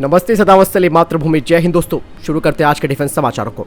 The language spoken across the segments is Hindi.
नमस्ते, सदावत्सले मातृभूमि, जय हिंद। दोस्तों, शुरू करते हैं आज के डिफेंस समाचारों को।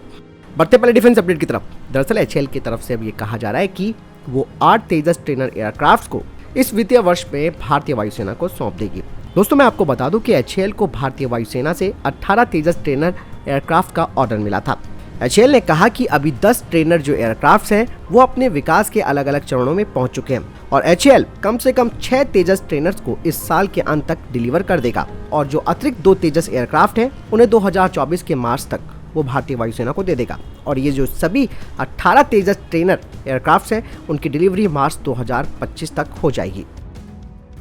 बढ़ते पहले डिफेंस अपडेट की तरफ। दरअसल एचएएल की तरफ से अब ये कहा जा रहा है कि वो 8 तेजस ट्रेनर एयरक्राफ्ट को इस वित्तीय वर्ष में भारतीय वायुसेना को सौंप देगी। दोस्तों, मैं आपको बता दूं कि एचएएल को भारतीय वायुसेना से 18 तेजस ट्रेनर एयरक्राफ्ट का ऑर्डर मिला था। एचएएल ने कहा कि अभी 10 ट्रेनर जो एयरक्राफ्ट हैं वो अपने विकास के अलग अलग चरणों में पहुंच चुके हैं और एचएएल कम से कम 6 तेजस ट्रेनर्स को इस साल के अंत तक डिलीवर कर देगा और जो अतिरिक्त 2 तेजस एयरक्राफ्ट हैं उन्हें 2024 के मार्च तक वो भारतीय वायुसेना को दे देगा और ये जो सभी 18 तेजस ट्रेनर एयरक्राफ्ट हैं उनकी डिलीवरी मार्च 2025 तक हो जाएगी।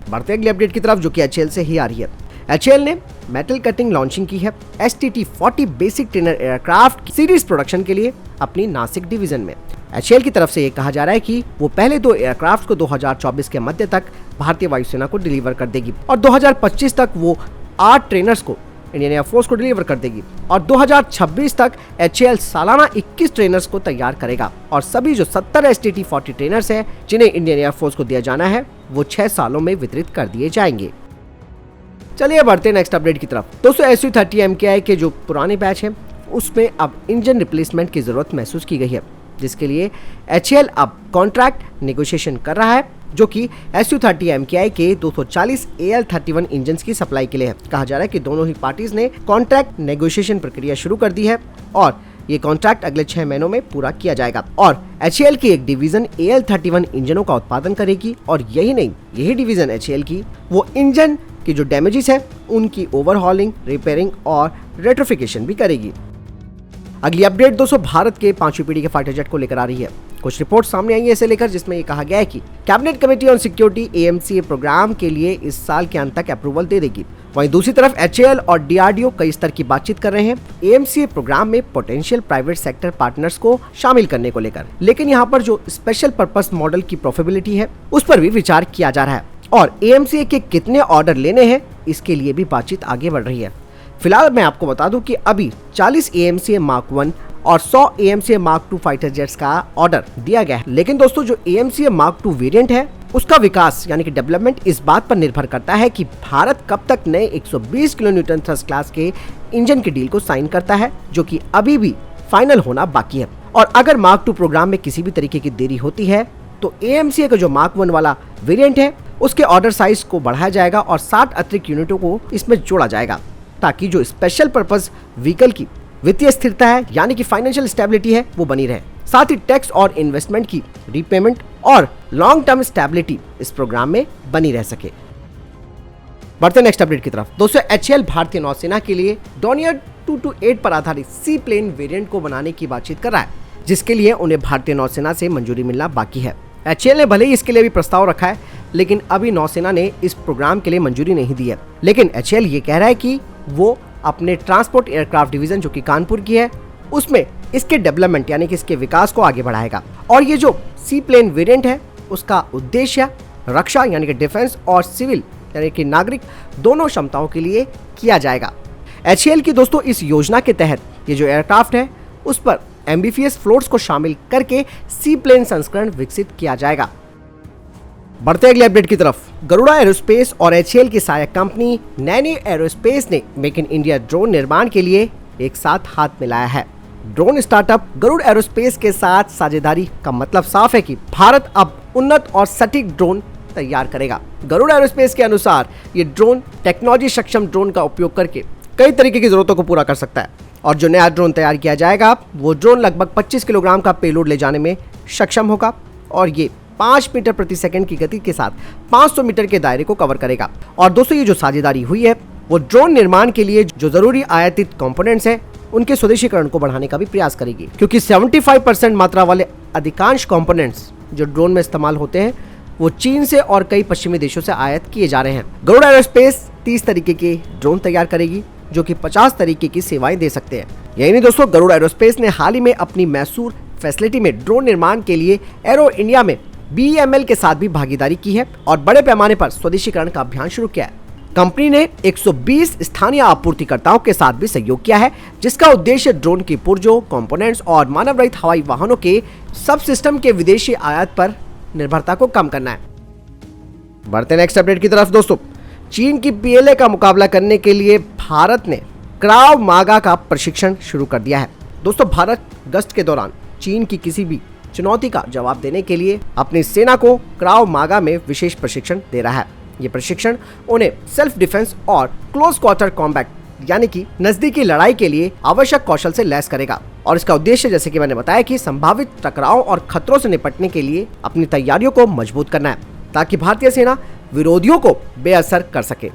बढ़ते अगली अपडेट की तरफ, जो कि एचएएल से ही आ रही है। एचएएल ने मेटल कटिंग लॉन्चिंग की है STT-40 basic trainer aircraft series production के लिए अपनी नासिक डिवीजन में। एचएएल की तरफ से ये कहा जा रहा है कि वो पहले 2 एयरक्राफ्ट को 2024 के मध्य तक भारतीय वायुसेना को डिलीवर कर देगी और 2025 तक वो 8 ट्रेनर्स को इंडियन एयरफोर्स को डिलीवर कर देगी और 2026 तक एचएएल सालाना 21 ट्रेनर्स को तैयार करेगा और सभी जो 70 STT-40 ट्रेनर्स हैं जिन्हें इंडियन एयरफोर्स को दिया जाना है वो 6 सालों में वितरित कर दिए जाएंगे। चलिए बढ़ते हैं नेक्स्ट अपडेट की तरफ। दोस्तों, SU-30 MKI के जो पुराने बैच हैं उसमें अब इंजन रिप्लेसमेंट की जरूरत महसूस की गई है, जिसके लिए एचएएल अब कॉन्ट्रैक्ट नेगोशिएशन कर रहा है, जो कि SU-30 MKI के 240 AL-31 इंजन की सप्लाई के लिए है। कहा जा रहा है कि दोनों ही पार्टीज ने कॉन्ट्रैक्ट नेगोशिएशन प्रक्रिया शुरू कर दी है और ये कॉन्ट्रैक्ट अगले 6 महीनों में पूरा किया जाएगा और एचएएल की एक डिवीजन AL-31 इंजनों का उत्पादन करेगी और यही नहीं, यही डिवीजन एचएएल की वो इंजन की जो डैमेजेस है उनकी ओवरहॉलिंग, रिपेयरिंग और रेट्रोफिकेशन भी करेगी। अगली अपडेट दोस्तों भारत के 5वीं पीढ़ी के फाइटर जेट को लेकर आ रही है। कुछ रिपोर्ट सामने आई है इसे लेकर, जिसमें ये कहा गया है कि cabinet committee on security AMCA programme के लिए इस साल के अंत तक अप्रूवल दे देगी। वहीं दूसरी तरफ एचएएल और DRDO कई स्तर की बातचीत कर रहे हैं AMCA प्रोग्राम में पोटेंशियल प्राइवेट सेक्टर पार्टनर्स को शामिल करने को लेकर, लेकिन यहाँ पर जो स्पेशल पर्पस मॉडल की प्रॉफिटेबिलिटी है उस पर भी विचार किया जा रहा है और AMCA के कितने ऑर्डर लेने हैं इसके लिए भी बातचीत आगे बढ़ रही है। फिलहाल मैं आपको बता दूं कि अभी 40 AMCA Mark 1 और 100 AMCA Mark 2 फाइटर जेट्स का ऑर्डर दिया गया है, लेकिन दोस्तों जो AMCA Mark 2 वेरिएंट है उसका विकास यानी कि डेवलपमेंट इस बात पर निर्भर करता है कि भारत कब तक नए 120 किलोन्यूटन थ्रस्ट क्लास के इंजन की डील को साइन करता है, जो कि अभी भी फाइनल होना बाकी है। और अगर Mark 2 प्रोग्राम में किसी भी तरीके की देरी होती है तो AMCA का जो Mark 1 वाला वेरिएंट है उसके ऑर्डर साइज को बढ़ाया जाएगा और 60 अतिरिक्त यूनिटों को इसमें जोड़ा जाएगा, ताकि जो स्पेशल पर्पस व्हीकल की वित्तीय स्थिरता है यानी कि फाइनेंशियल स्टेबिलिटी है वो बनी रहे। साथ ही टैक्स और इन्वेस्टमेंट की रीपेमेंट और लॉन्ग टर्म स्टेबिलिटी इस प्रोग्राम में बनी रह सके। बढ़ते नेक्स्ट अपडेट की तरफ। दोस्तों, एचएएल भारतीय नौसेना के लिए डॉनियर 228 पर आधारित सी प्लेन वेरिएंट को बनाने की बातचीत कर रहा है, जिसके लिए उन्हें भारतीय नौसेना से मंजूरी मिलना बाकी है। एचएएल ने भले ही इसके लिए भी प्रस्ताव रखा है, लेकिन अभी नौसेना ने इस प्रोग्राम के लिए मंजूरी नहीं दी है। लेकिन एचएएल ये कह रहा है कि वो अपने ट्रांसपोर्ट एयरक्राफ्ट डिवीजन जो कि कानपुर की है उसमें इसके डेवलपमेंट यानी कि इसके विकास को आगे बढ़ाएगा और ये जो सी प्लेन वेरिएंट है उसका उद्देश्य रक्षा यानी कि डिफेंस और सिविल यानी कि नागरिक दोनों क्षमताओं के लिए किया जाएगा। एचएएल की दोस्तों इस योजना के तहत ये जो एयरक्राफ्ट है उस पर एम्बिफियस फ्लोट्स को शामिल करके सी प्लेन संस्करण विकसित किया जाएगा। बढ़ते अगले अपडेट की तरफ। गरुड़ा एरोस्पेस और एचएएल की सहायक कंपनी नैनी एरोस्पेस ने मेक इन इंडिया ड्रोन निर्माण के लिए एक साथ हाथ मिलाया है। ड्रोन स्टार्टअप गरुड़ एरोस्पेस के साथ साझेदारी का मतलब साफ है कि भारत अब उन्नत और सटीक ड्रोन तैयार करेगा। गरुड़ एरोस्पेस के अनुसार ये ड्रोन टेक्नोलॉजी सक्षम ड्रोन का उपयोग करके कई तरीके की जरूरतों को पूरा कर सकता है और जो नया ड्रोन तैयार किया जाएगा वो ड्रोन लगभग 25 किलोग्राम का पेलोड ले जाने में सक्षम होगा और ये 5 मीटर प्रति सेकंड की गति के साथ 500 मीटर के दायरे को कवर करेगा। और दोस्तों ये जो साझेदारी हुई है वो ड्रोन निर्माण के लिए जो जरूरी आयातित कंपोनेंट्स हैं उनके स्वदेशीकरण को बढ़ाने का भी प्रयास करेगी, क्योंकि 75% मात्रा वाले अधिकांश कंपोनेंट्स जो ड्रोन में इस्तेमाल होते हैं वो चीन से और कई पश्चिमी देशों से आयात किए जा रहे हैं। गरुड़ एरोस्पेस 30 तरीके के ड्रोन तैयार करेगी जो कि 50 तरीके की सेवाएं दे सकते हैं। यही नहीं दोस्तों, गरुड़ एरोस्पेस ने हाल ही में अपनी मैसूर फैसिलिटी में ड्रोन निर्माण के लिए एरो इंडिया में BEML के साथ भी भागीदारी की है और बड़े पैमाने पर स्वदेशीकरण का अभियान शुरू किया है। कंपनी ने 120 स्थानीय आपूर्तिकर्ताओं के साथ भी सहयोग किया है, जिसका उद्देश्य ड्रोन की पुर्जों, कंपोनेंट्स और मानव रहित हवाई वाहनों के सब सिस्टम के विदेशी आयात पर निर्भरता को कम करना है। बढ़ते नेक्स्ट अपडेट की तरफ दोस्तों। चीन की पीएलए का मुकाबला करने के लिए भारत ने क्राव मागा का प्रशिक्षण शुरू कर दिया है। दोस्तों, भारत गश्त के दौरान चीन की किसी भी चुनौती का जवाब देने के लिए अपनी सेना को क्राव मागा में विशेष प्रशिक्षण दे रहा है। ये प्रशिक्षण उन्हें सेल्फ डिफेंस और क्लोज क्वार्टर कॉम्बैट यानी कि नजदीकी लड़ाई के लिए आवश्यक कौशल से लैस करेगा और इसका उद्देश्य, जैसे कि मैंने बताया, कि संभावित टकराव और खतरों से निपटने के लिए अपनी तैयारियों को मजबूत करना है ताकि भारतीय सेना विरोधियों को बेअसर कर सके।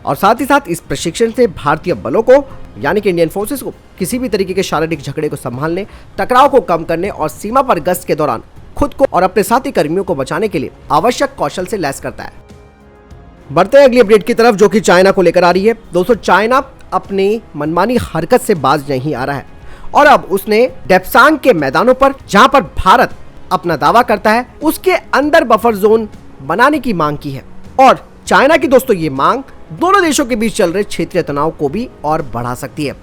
और साथ ही साथ इस प्रशिक्षण से भारतीय बलों को यानी कि इंडियन फोर्सेस को किसी भी तरीके के शारीरिक झगड़े को संभालने, टकराव को कम करने और सीमा पर गश्त के दौरान खुद को और अपने साथी कर्मियों को बचाने के लिए आवश्यक कौशल से लैस करता है। बढ़ते हैं अगली अपडेट की तरफ, जो कि चाइना को लेकर आ रही है। दोस्तों, चाइना अपनी मनमानी हरकत से बाज नहीं आ रहा है और अब उसने डेप्सांग के मैदानों पर, जहां पर भारत अपना दावा करता है, उसके अंदर बफर जोन बनाने की मांग की है। और चाइना की दोस्तों ये मांग दोनों देशों के बीच चल रहे क्षेत्रीय तनाव को भी और बढ़ा सकती है।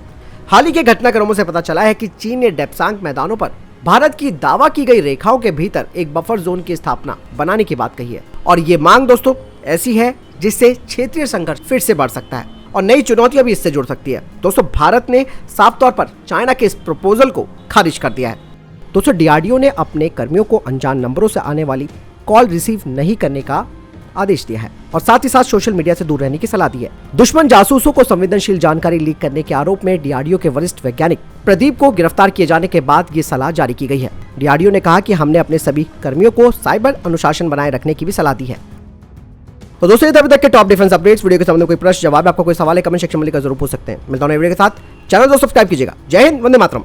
हाल ही के घटनाक्रमों से पता चला है कि चीन ने डेप्सांग मैदानों पर भारत की दावा की गई रेखाओं के भीतर एक बफर जोन की स्थापना बनाने की बात कही है और ये मांग दोस्तों ऐसी है जिससे क्षेत्रीय संघर्ष फिर से बढ़ सकता है और नई चुनौतियां भी इससे जुड़ सकती है। दोस्तों, भारत ने साफ तौर पर चाइना के इस प्रपोजल को खारिज कर दिया है। दोस्तों, डीआरडीओ ने अपने कर्मियों को अनजान नंबरों से आने वाली कॉल रिसीव नहीं करने का आदेश दिया है और साथ ही साथ सोशल मीडिया से दूर रहने की सलाह दी है। दुश्मन जासूसों को संवेदनशील जानकारी लीक करने के आरोप में डीआरडीओ के वरिष्ठ वैज्ञानिक प्रदीप को गिरफ्तार किए जाने के बाद ये सलाह जारी की गई है। डीआरडीओ ने कहा कि हमने अपने सभी कर्मियों को साइबर अनुशासन बनाए रखने की भी सलाह दी है। तो दोस्तों, ये अभी तक के टॉप डिफेंस अपडेट्स। वीडियो के संबंध में कोई प्रश्न, जवाब, आपका कोई सवाल है, कमेंट सेक्शन में लिखकर जरूर पूछ सकते हैं। मिलता हूं नई वीडियो के साथ। चैनल को सब्सक्राइब कीजिएगा। जय हिंद, वंदे मातरम।